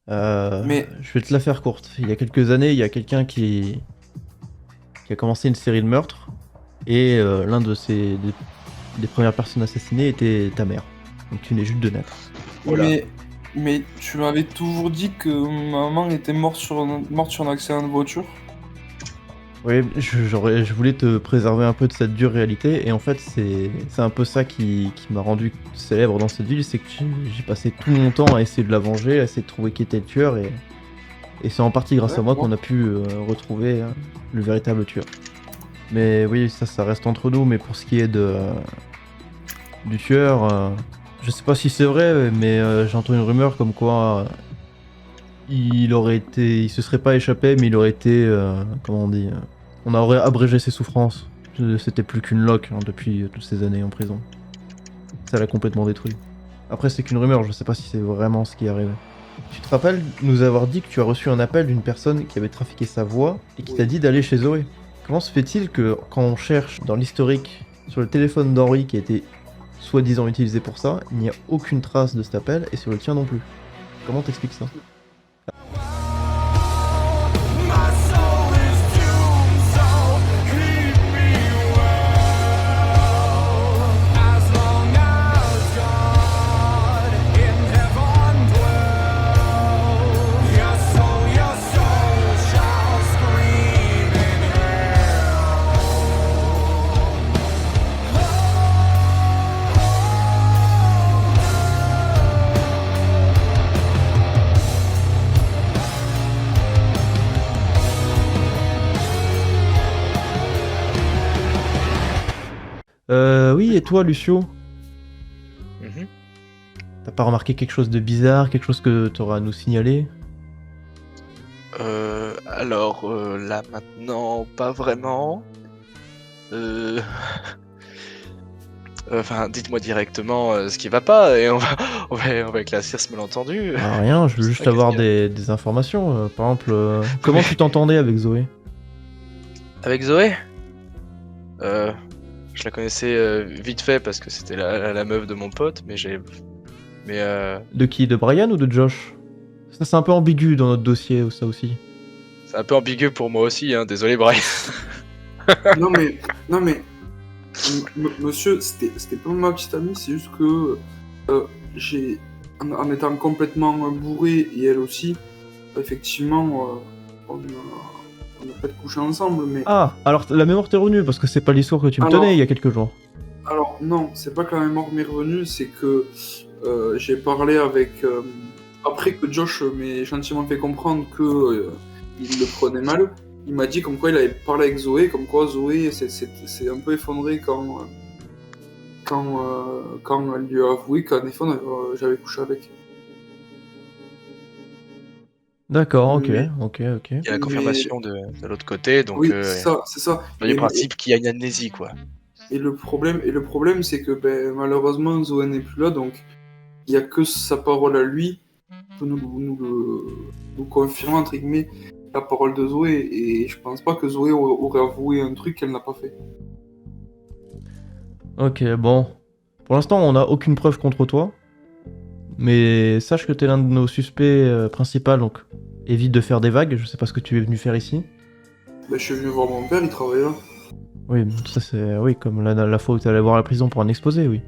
Mais Je vais te la faire courte. Il y a quelques années, il y a quelqu'un qui a commencé une série de meurtres et l'un de des premières personnes assassinées était ta mère. Donc tu venais juste de naître. Voilà. mais mais tu m'avais toujours dit que ma maman était morte sur un accident de voiture. Oui, je voulais te préserver un peu de cette dure réalité et en fait c'est un peu ça qui m'a rendu célèbre dans cette ville, c'est que j'ai passé tout mon temps à essayer de la venger, à essayer de trouver qui était le tueur et c'est en partie grâce à moi qu'on D'accord. a pu retrouver le véritable tueur. Mais oui, ça reste entre nous. Mais pour ce qui est du tueur, je sais pas si c'est vrai, mais j'ai entendu une rumeur comme quoi il se serait pas échappé, mais il aurait été, comment on dit, on aurait abrégé ses souffrances. C'était plus qu'une loque hein, depuis toutes ces années en prison. Ça l'a complètement détruit. Après, c'est qu'une rumeur, je sais pas si c'est vraiment ce qui est arrivé. Tu te rappelles nous avoir dit que tu as reçu un appel d'une personne qui avait trafiqué sa voix et qui t'a Oui. dit d'aller chez Zoé. Comment se fait-il que quand on cherche dans l'historique sur le téléphone d'Henri qui a été soi-disant utilisé pour ça, il n'y a aucune trace de cet appel et sur le tien non plus? Comment t'expliques ça? My soul is doomed, so keep me well. As long as God in heaven dwells, your soul shall scream in hell. Oui, et toi, Lucio? Mhm. T'as pas remarqué quelque chose de bizarre, quelque chose que t'auras à nous signaler? Là maintenant, pas vraiment. Euh, Enfin, dites-moi directement ce qui va pas et on va éclaircir ce malentendu. Ah, rien, je Je veux sais juste pas qu'est-ce avoir qu'il y a. des informations. Par exemple, Non, comment mais tu t'entendais avec Zoé? avec Zoé, euh, je la connaissais vite fait parce que c'était la meuf de mon pote, mais De qui? De Brian ou de Josh? Ça, c'est un peu ambigu dans notre dossier, ça aussi. c'est un peu ambigu pour moi aussi, hein. Désolé, Brian. Non mais non mais monsieur, c'était pas ma petite amie, c'est juste que j'ai en étant complètement bourré et elle aussi, effectivement, on a pas de coucher ensemble, mais Ah, alors la mémoire t'est revenue, parce que c'est pas l'histoire que tu me tenais il y a alors quelques jours. alors non, c'est pas que la mémoire m'est revenue, c'est que j'ai parlé avec après que Josh m'ait gentiment fait comprendre que il le prenait mal. Il m'a dit comme quoi il avait parlé avec Zoé, comme quoi Zoé s'est un peu effondrée quand elle lui a avoué qu'en effet j'avais couché avec. D'accord, ok, Mais, ok, ok. Il y a la mais confirmation de l'autre côté, donc oui, c'est ça, c'est ça. du principe qu'il y a une amnésie, quoi. Et le problème, c'est que ben, malheureusement Zoé n'est plus là, donc il n'y a que sa parole à lui qui peut nous confirmer entre guillemets la parole de Zoé. Et je pense pas que Zoé aurait avoué un truc qu'elle n'a pas fait. Ok, bon. Pour l'instant, on n'a aucune preuve contre toi. Mais sache que t'es l'un de nos suspects principaux, donc évite de faire des vagues. Je sais pas ce que tu es venu faire ici. Ben, je suis venu voir mon père, il travaille là. Oui, ça c'est. Oui, comme la fois où t'es allé voir la prison pour un exposé, oui.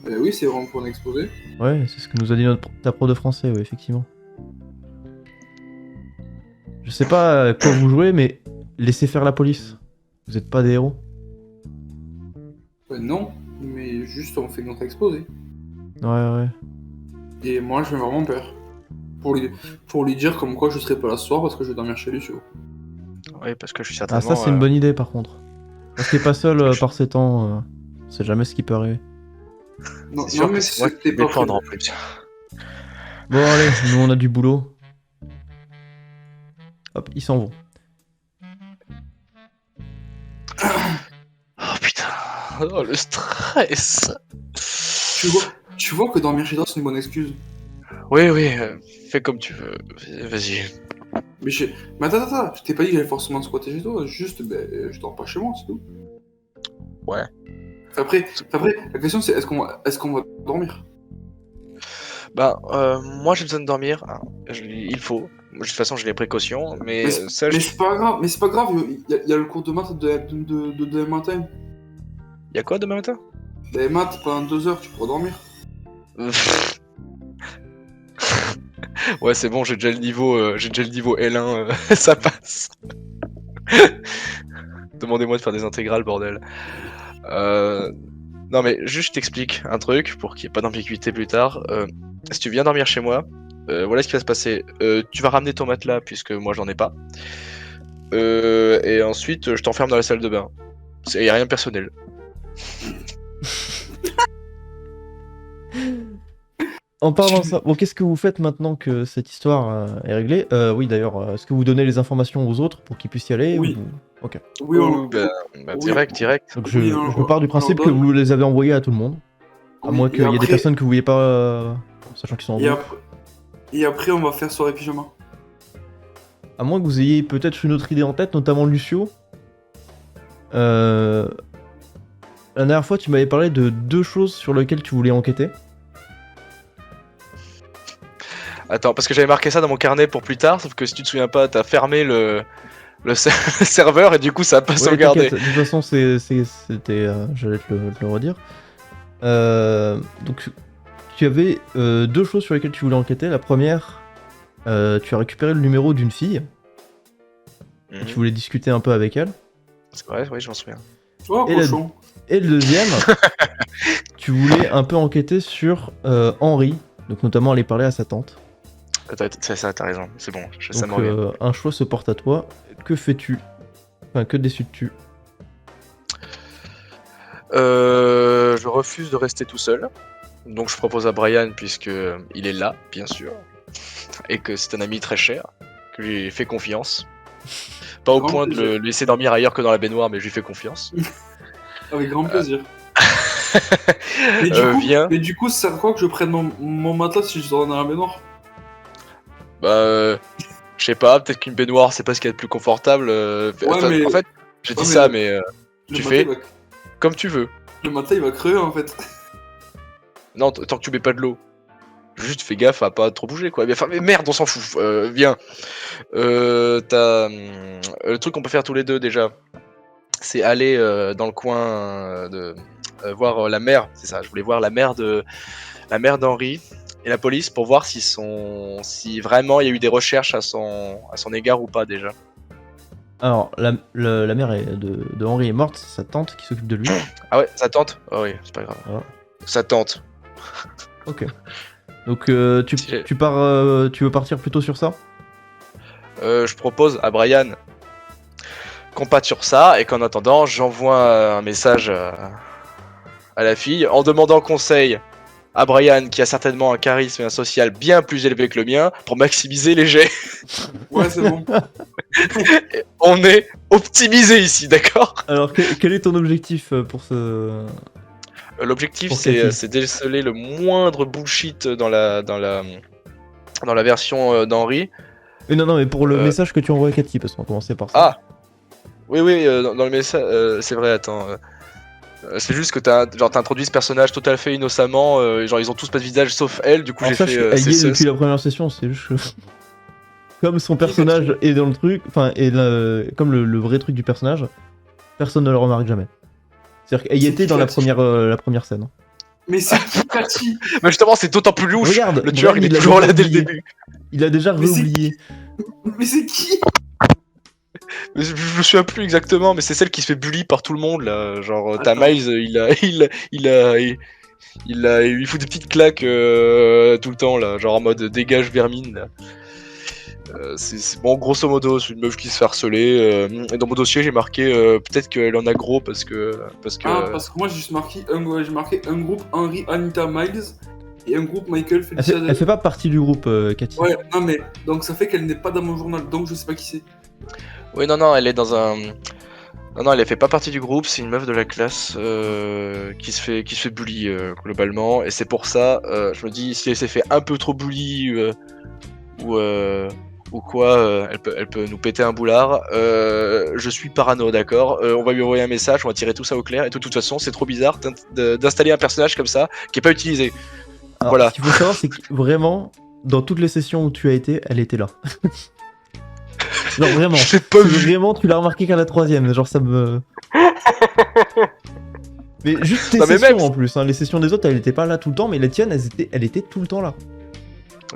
Ben oui, c'est vraiment pour un exposé. Ouais, c'est ce que nous a dit ta pro de français, oui, effectivement. Je sais pas à quoi vous jouez, mais laissez faire la police. Vous êtes pas des héros. Ben non, mais juste on fait notre exposé. Ouais, ouais. Et moi, je vais voir mon père. Pour lui, pour lui dire comme quoi je serai pas là ce soir parce que je vais dormir chez Lucio. Oui, parce que je suis Ah, ça certainement. c'est une bonne idée par contre. Restez pas seul Parce que par ces temps. On sait jamais ce qui peut arriver. Non, c'est non sûr que mais c'est moi qui c'était vais pas défendre prévu. en plus. Bon, allez, nous on a du boulot. Hop, ils s'en vont. Oh putain, oh le stress. Tu vois que dormir chez toi c'est une bonne excuse. Oui, oui, fais comme tu veux. Vas-y. Mais, mais attends, je t'ai pas dit que j'allais forcément squatter chez toi, juste ben, je dors pas chez moi, c'est tout. Ouais. Après, la question c'est est-ce qu'on va dormir? Moi j'ai besoin de dormir. Hein. Il faut. De toute façon, j'ai les précautions, mais Mais sache. Mais c'est pas grave, il y a le cours de maths de demain matin. Y a quoi demain matin? Les maths, pendant 2 heures, tu pourras dormir. Ouais, c'est bon, j'ai déjà le niveau L1, ça passe. Demandez-moi de faire des intégrales, bordel. Non mais juste je t'explique un truc pour qu'il n'y ait pas d'ambiguïté plus tard. Si tu viens dormir chez moi, voilà ce qui va se passer. Tu vas ramener ton matelas puisque moi j'en ai pas. Et ensuite je t'enferme dans la salle de bain. Y a rien de personnel. En parlant de ça, bon, qu'est-ce que vous faites maintenant que cette histoire est réglée? Oui, d'ailleurs, est-ce que vous donnez les informations aux autres pour qu'ils puissent y aller Oui. ou- Ok. Oui, Oh, direct. Donc Oui, je pars du principe que donne. vous les avez envoyés à tout le monde. À Oui, moins et qu'il y ait des après- personnes que vous voyez pas, sachant qu'ils sont en Et groupe. et après, on va faire soirée pyjama. À moins que vous ayez peut-être une autre idée en tête, notamment Lucio. La dernière fois, tu m'avais parlé de 2 choses sur lesquelles tu voulais enquêter. Attends, parce que j'avais marqué ça dans mon carnet pour plus tard, sauf que si tu te souviens pas, t'as fermé le serveur et du coup ça a pas Ouais, sauvegardé. t'inquiète, de toute façon, c'était. J'allais te le redire. Donc, tu avais 2 choses sur lesquelles tu voulais enquêter. La première, tu as récupéré le numéro d'une fille. Mhm. Tu voulais discuter un peu avec elle. C'est vrai, oui, je m'en souviens. Oh, Et la- cochon. Et le deuxième, tu voulais un peu enquêter sur Henri. Donc, notamment aller parler à sa tante. C'est ça, t'as raison, c'est bon, ça me Donc, revient. un choix se porte à toi. Que fais-tu? Enfin, que décides-tu? Je refuse de rester tout seul. Donc je propose à Brian, puisque il est là, bien sûr, et que c'est un ami très cher, que je lui fais confiance. Pas au Grand point de plaisir. le laisser dormir ailleurs que dans la baignoire, mais je lui fais confiance. Avec grand plaisir. Mais Viens. du coup, ça sert à quoi que je prenne mon matelas si je dors dans la baignoire? Je sais pas, peut-être qu'une baignoire c'est pas ce qu'il y a de plus confortable. mais- En fait, j'ai dit Ouais, ça, mais- mais Le tu matelas, fais il va- comme tu veux. Le matelas, il va crever en fait. Non, tant que tu mets pas de l'eau. Juste fais gaffe à pas trop bouger quoi. Mais merde, on s'en fout. Viens. Le truc qu'on peut faire tous les deux déjà, c'est aller dans le coin de voir la mère. C'est ça. Je voulais voir la mère d'Henri et la police pour voir si vraiment il y a eu des recherches à son égard ou pas déjà. Alors, la mère de Henri est morte, c'est sa tante qui s'occupe de lui. Ah ouais, sa tante. Ah oui, c'est pas grave. Voilà. Sa tante. Ok. Donc, Si j'ai- tu pars, tu veux partir plutôt sur ça? Je propose à Brian qu'on parte sur ça et qu'en attendant, j'envoie un message à la fille en demandant conseil à Brian, qui a certainement un charisme et un social bien plus élevé que le mien, pour maximiser les jets. Ouais, c'est bon. On est optimisé ici, d'accord? Alors, quel est ton objectif pour ce... L'objectif, Pour quelle fille c'est déceler le moindre bullshit dans la version d'Henri. Non, mais pour le Euh. message que tu envoies à Cathy, parce qu'on va commencer par ça. Ah oui, dans le message, c'est vrai, attends. C'est juste que t'as introduit ce personnage tout à fait innocemment, genre ils ont tous pas de visage sauf elle, du coup Alors j'ai sache fait... qu'elle y est c'est- depuis la première session, c'est juste que... Comme son personnage est dans le truc, enfin, comme le vrai truc du personnage, personne ne le remarque jamais. C'est-à-dire qu'elle y C'est était dans la créatif. première scène. Mais c'est qui Cathy? Mais justement, c'est d'autant plus louche. Regarde, Le tueur, Brian, il est l'a toujours déjà là dès le oublié. début. Il a déjà Mais c'est réoublié. Mais c'est qui? Mais je me souviens plus exactement, mais c'est celle qui se fait bully par tout le monde là. Genre, t'as Attends. Miles, il lui fout des petites claques tout le temps là, genre en mode dégage vermine là. Bon, grosso modo, c'est une meuf qui se fait harceler. Et dans mon dossier, j'ai marqué peut-être qu'elle en a gros parce que. Ah, parce que moi j'ai juste marqué un groupe Henry, Anita, Miles et un groupe Michael, Elle Felicia. fait pas partie du groupe, Cathy. Ouais, non mais donc ça fait qu'elle n'est pas dans mon journal, donc je sais pas qui c'est. Oui, non, elle est dans un. Non, elle fait pas partie du groupe, c'est une meuf de la classe qui se fait bully globalement, et c'est pour ça, je me dis, si elle s'est fait un peu trop bully ou quoi, elle peut nous péter un boulard. Je suis parano, d'accord. On va lui envoyer un message, on va tirer tout ça au clair, et de toute façon, c'est trop bizarre d'installer un personnage comme ça qui est pas utilisé. Alors, Voilà. ce qu'il faut savoir, c'est que vraiment, dans toutes les sessions où tu as été, elle était là. Genre vraiment. Je l'ai pas C'est vu. Vraiment, tu l'as remarqué qu'à la troisième. Genre ça me. Mais juste tes Non, mais sessions même- en plus. Hein. Les sessions des autres, elle était pas là tout le temps, mais les tiennes, elle était tout le temps là.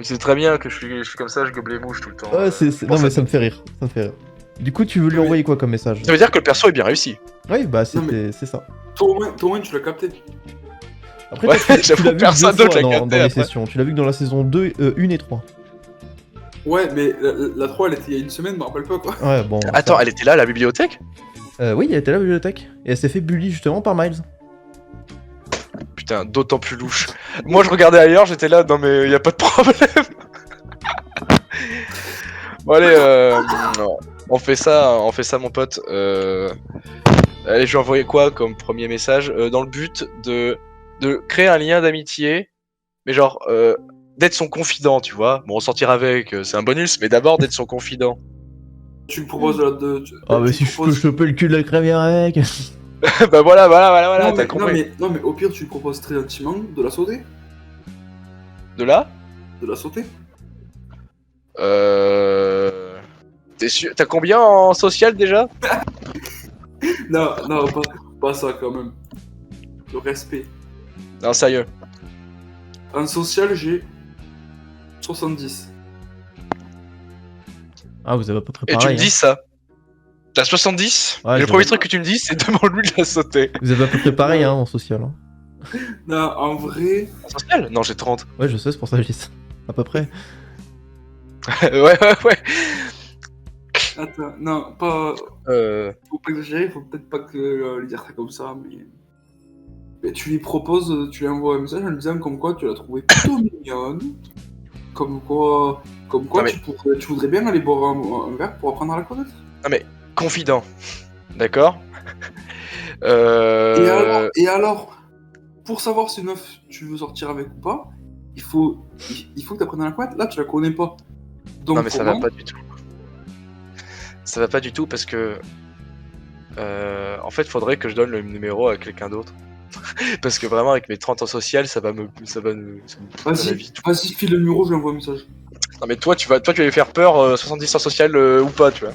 C'est très bien que je suis comme ça, je gobe les mouches tout le temps. Ouais, Bon, non mais ça me fait rire. Ça me fait rire. Du coup, tu veux lui Oui. envoyer quoi comme message? Ça veut dire que le perso est bien réussi. Oui, bah Non, mais- c'est ça. Toi, au moins, tu l'as capté. Après, Ouais, toi, tu j'avoue, l'as vu personne deux d'autre fois l'a dans capté les après. sessions. Tu l'as vu que dans la saison 2, 1 et 3. Ouais, mais la 3, elle était il y a une semaine, je me rappelle pas quoi. Ouais, bon. Attends, ça- elle était là à la bibliothèque? Oui, elle était à la bibliothèque. Et elle s'est fait bully justement par Miles. Putain, d'autant plus louche. Moi je regardais ailleurs, j'étais là, non mais y a pas de problème. Bon allez, on fait ça mon pote. Allez, je vais envoyer quoi comme premier message dans le but de créer un lien d'amitié, mais genre d'être son confident, tu vois. Bon, sortir avec, c'est un bonus, mais d'abord d'être son confident. Tu me proposes de. Ah, bah tu si me je peux proposes- choper le cul de la crémière avec. Bah voilà, non, t'as mais, compris. non, mais au pire, tu me proposes très gentiment de la sauter. De là De la sauter. T'es sûr? T'as combien en social déjà? Non, non, pas ça quand même. Le respect. Non, sérieux. En social, j'ai 70. Ah, vous avez pas très Et tu pareil. me dis ça. T'as 70? Ouais, Et le j'ai- premier truc que tu me dis, c'est demande-lui de la sauter. Vous avez à peu près pareil hein, en social. Hein. Non, en vrai. En social? Non, j'ai 30. Ouais, je sais, c'est pour ça que je dis ça. À peu près. Ouais. Attends, non, pas. Euh... Faut pas exagérer, faut peut-être pas que lui dire ça comme ça, mais tu lui proposes, tu lui envoies un message en lui disant comme quoi tu l'as trouvée plutôt mignonne, comme quoi Non, mais- tu voudrais bien aller boire un verre pour apprendre à la connaître. Confident. D'accord? Et alors, pour savoir si une meuf tu veux sortir avec ou pas, il faut que tu apprennes à la connaître. Là, tu la connais pas. Donc, Non, mais ça va comment- pas du tout. Ça va pas du tout parce que. En fait, faudrait que je donne le numéro à quelqu'un d'autre. Parce que vraiment, avec mes 30 ans social, ça va me foutre la Vas-y, vie. vas-y, file le numéro, je lui envoie un message. Non, mais toi, tu vas lui faire peur, 70 ans social ou pas, tu vois.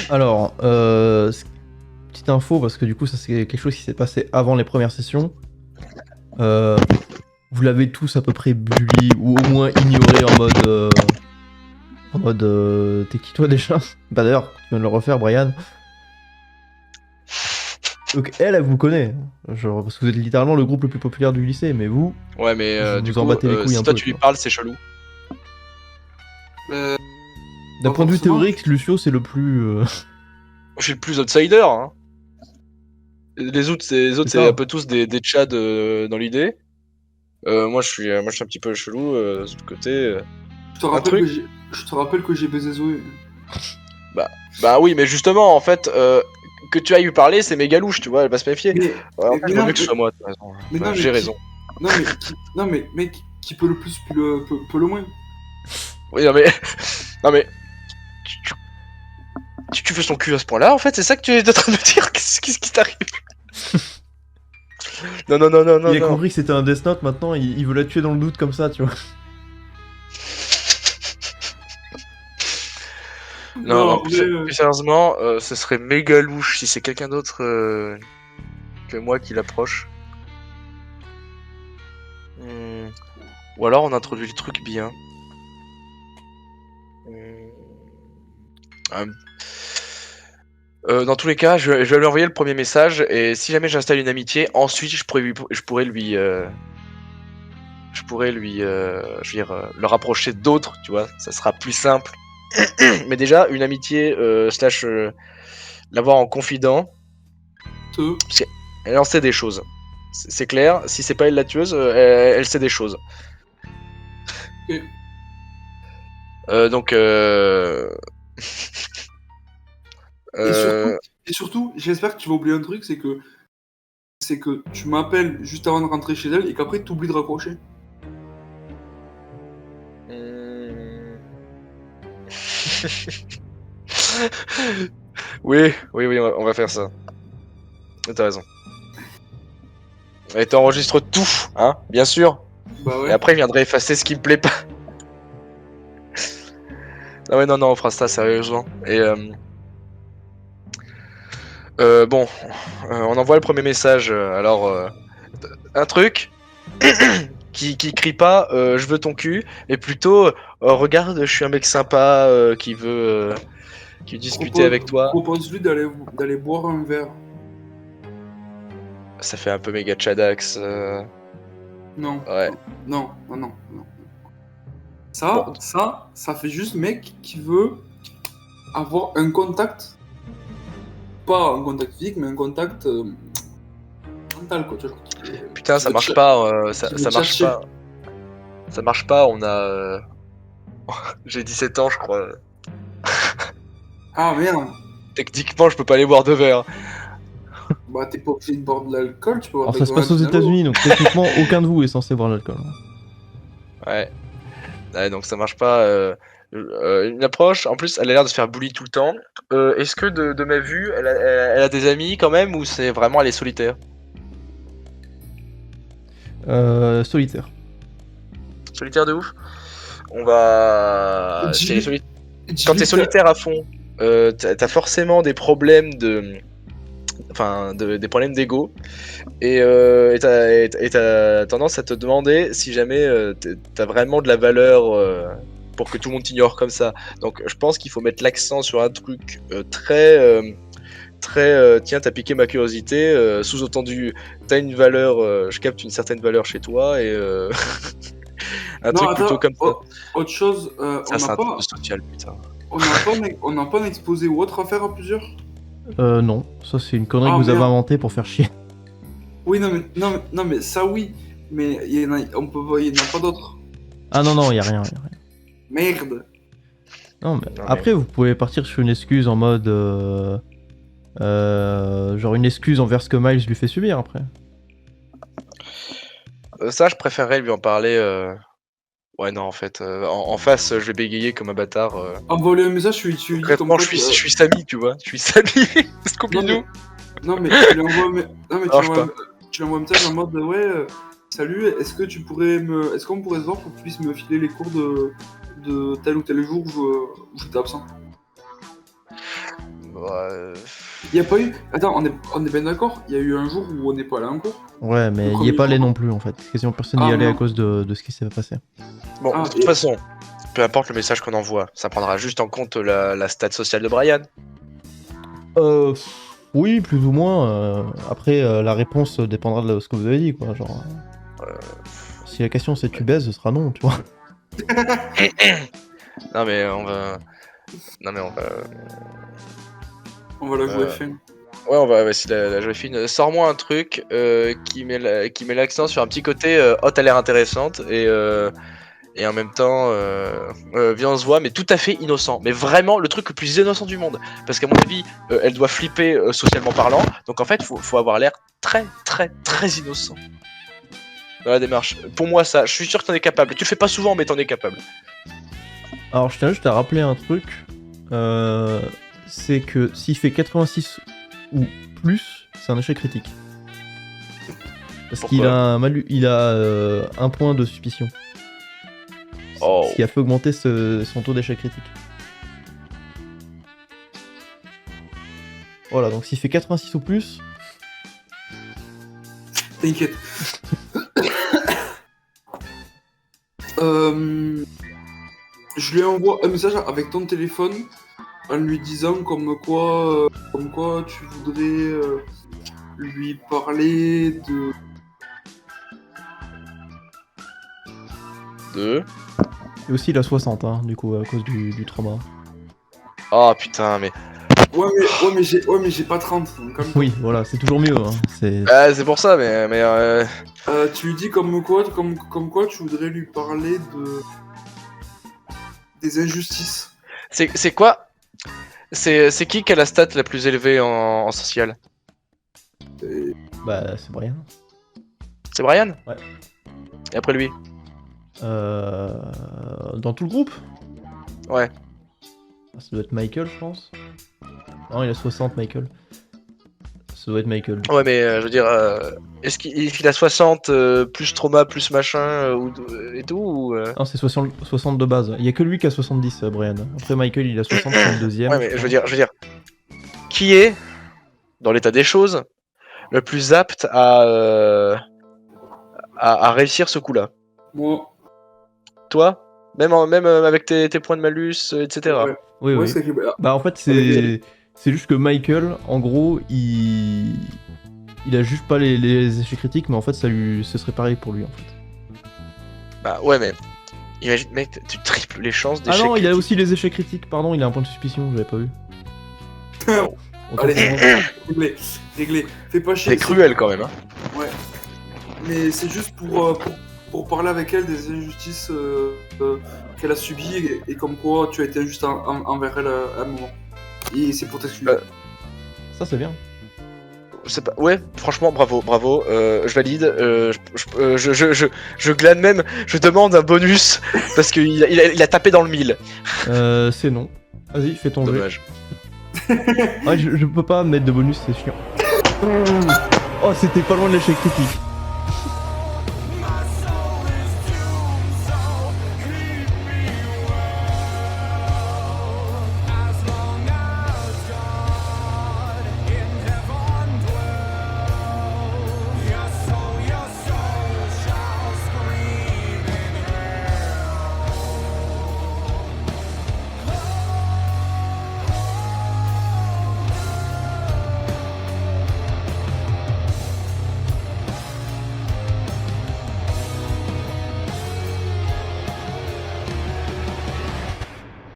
Alors, petite info, parce que du coup, ça c'est quelque chose qui s'est passé avant les premières sessions. Vous l'avez tous à peu près bully ou au moins ignoré en mode. T'es qui toi déjà? Bah d'ailleurs, tu viens de le refaire, Brian. Donc elle vous connaît. Genre, parce que vous êtes littéralement le groupe le plus populaire du lycée, mais vous. Ouais, mais Vous du vous en coup, battez les couilles si un toi peu, tu lui quoi. parles, c'est chelou. Euh, D'un Pas point de vue forcément. théorique, Lucio c'est le plus. Je suis le plus outsider, hein. Les autres, C'est c'est ça. un peu tous des tchads dans l'idée. Moi, je suis un petit peu chelou de l'autre côté. je te rappelle truc. je te rappelle que j'ai baisé Zoé. Bah oui, mais justement, en fait, que tu ailles lui parler, c'est méga louche, tu vois, elle va se méfier. Mais, Ouais, en mais fait, il vaut non, mieux que ce mais- soit moi, t'as raison. mais Enfin, non, mais j'ai qui- raison. non mais mec, qui peut le plus peut le moins. Oui, non mais. Non mais. Tu fais son cul à ce point-là, en fait, c'est ça que tu es en train de me dire? Qu'est-ce qui t'arrive? Non. Il a compris que c'était un Death Note maintenant, il veut la tuer dans le doute comme ça, tu vois. Non, en plus, vrai, plus sérieusement, ce serait méga louche si c'est quelqu'un d'autre que moi qui l'approche. Ou alors on introduit le truc bien. Dans tous les cas, je vais lui envoyer le premier message et si jamais j'installe une amitié, ensuite je pourrais lui, je pourrais lui, je veux dire, le rapprocher d'autres, tu vois, ça sera plus simple. Mais déjà, une amitié slash l'avoir en confident, elle en sait des choses. C'est clair, si c'est pas elle la tueuse, elle sait des choses. Ok. Donc, Et surtout, j'espère que tu vas oublier un truc, c'est que tu m'appelles juste avant de rentrer chez elle et qu'après tu oublies de raccrocher. oui, on va faire ça. T'as raison. Et t'enregistres tout, hein, bien sûr. Bah Et ouais. après, il viendrait effacer ce qui me plaît pas. Ah ouais, non, non, on fera ça sérieusement. Et bon, on envoie le premier message. Alors, un truc qui crie pas je veux ton cul, et plutôt regarde, je suis un mec sympa qui veut discuter avec toi. Propose-lui d'aller boire un verre. Ça fait un peu méga chadax. Non. Ouais. Non, non, non, non. Bon. Ça fait juste mec qui veut avoir un contact. Pas un contact physique, mais un contact mental, quoi. Tu vois, Putain, ça veut marche tcha- pas. qui veut Ça marche tchatcher. pas. Ça marche pas. On a. J'ai 17 ans, je crois. Ah merde. Techniquement, je peux pas aller boire de verre. Bah t'es pas obligé de boire de l'alcool, tu peux boire Alors de ça la se passe aux Coca-Cola. États-Unis, donc techniquement aucun de vous est censé boire de l'alcool. Ouais. Ouais, donc ça marche pas. Une approche, en plus, elle a l'air de se faire bully tout le temps. Est-ce que de ma vue, elle a des amis quand même, ou c'est vraiment elle est solitaire? Solitaire. Solitaire de ouf? On va. Si elle est Dis-lui- Quand dis-lui t'es que solitaire à fond, t'as forcément des problèmes des problèmes d'ego, et t'as tendance à te demander si jamais t'as vraiment de la valeur pour que tout le monde t'ignore comme ça. Donc je pense qu'il faut mettre l'accent sur un truc très tiens, t'as piqué ma curiosité, sous-entendu t'as une valeur, je capte une certaine valeur chez toi, et un Non, truc plutôt attends, comme ça. autre chose, Ça, c'est un truc de social, putain. on n'a pas un exposé ou autre à faire à plusieurs? Non, ça c'est une connerie Ah, que vous avez merde. inventée pour faire chier. Oui, non, mais ça oui, mais il y en a, il y en a pas d'autres. Ah non, non, y a rien. Merde. Non, mais Non, mais- après vous pouvez partir sur une excuse en mode... genre une excuse envers ce que Miles lui fait subir après. Ça, je préférerais lui en parler. Ouais, non, en fait, en face, je vais bégayer comme un bâtard. Envoie-lui un message, tu lui dis comme Concrètement, quoi. je suis Samy, tu vois. Je suis Samy, Scooby-Doo. Non, mais tu lui envoies, non, mais Ça marche pas. tu lui envoies un message en mode ouais, salut, est-ce qu'on pourrait se voir pour que tu puisses me filer les cours de tel ou tel jour où j'étais absent? Ouais, Il y a pas eu. Attends, on est bien d'accord. Il y a eu un jour où on n'est pas allé en cours. Ouais, mais Le y est premier pas allé jour. non plus en fait. Quasiment personne n'y Ah, allait à non. cause de ce qui s'est passé. Bon, Ah, de toute et- façon, peu importe le message qu'on envoie, ça prendra juste en compte la stat sociale de Brian. Oui, plus ou moins. Après, la réponse dépendra de ce que vous avez dit, quoi. Genre, si la question c'est tu baises, ce sera non, tu vois. Non, mais on va. Non, mais on va. On va la jouer Euh, fin. Ouais, on va essayer de la jouer fine. Sors-moi un truc qui met l'accent sur un petit côté oh, t'as l'air intéressante, et en même temps, viens, on se voit, mais tout à fait innocent. Mais vraiment le truc le plus innocent du monde. Parce qu'à mon avis, elle doit flipper socialement parlant. Donc en fait, faut avoir l'air très, très, très innocent dans la démarche. Pour moi, ça, je suis sûr que t'en es capable. Tu le fais pas souvent, mais t'en es capable. Alors, je tiens juste à rappeler un truc. C'est que s'il fait 86 ou plus, c'est un échec critique. Parce Pourquoi qu'il a il a un point de suspicion. Oh. Ce qui a fait augmenter son taux d'échec critique. Voilà, donc s'il fait 86 ou plus, T'inquiète. Je lui envoie un message avec ton téléphone en lui disant comme quoi tu voudrais lui parler de. Deux. et aussi il a 60, hein, du coup, à cause du trauma. Oh putain, mais. Ouais, mais j'ai pas 30. Donc comme... Oui, voilà, c'est toujours mieux. Hein. C'est pour ça, mais Tu lui dis comme quoi tu voudrais lui parler des injustices. c'est quoi? C'est qui a la stat la plus élevée en social? Et- Bah, c'est rien. C'est Brian? Ouais. Et après lui? Dans tout le groupe? Ouais. Ça doit être Michael, je pense. Non, il a 60, Michael. Ça doit être Michael. Ouais, mais je veux dire, est-ce qu'il a 60 plus trauma plus machin et tout ou, Non, c'est 60 de base. Il y a que lui qui a 70, Brian. Après, Michael, il a 60, c'est le deuxième. Ouais, mais je veux dire, qui est, dans l'état des choses, le plus apte à réussir ce coup-là? Moi, Toi? Même avec tes points de malus, etc. ouais. Oui, Moi, oui. c'est que- Bah, en fait, c'est juste que Michael, en gros, il a juste pas les échecs critiques, mais en fait, ce serait pareil pour lui, en fait. Bah ouais, mais imagine, mec, tu triples les chances Ah d'échec non, il a critique. aussi les échecs critiques, pardon, il a un point de suspicion, j'avais pas vu. Autant Allez, pour moi. réglé. Fais pas chier. C'est cruel quand même. Hein. Ouais. Mais c'est juste pour parler avec elle des injustices qu'elle a subies et comme quoi tu as été injuste envers elle à un moment. Et c'est pour t'excuser. Ça, c'est bien. C'est pas... Ouais, franchement, bravo. Je valide. Je glane même. Je demande un bonus parce qu'il a tapé dans le mille. C'est non. Vas-y, fais ton jeu. Dommage. Ouais, je peux pas mettre de bonus, c'est chiant. Oh, c'était pas loin de l'échec critique.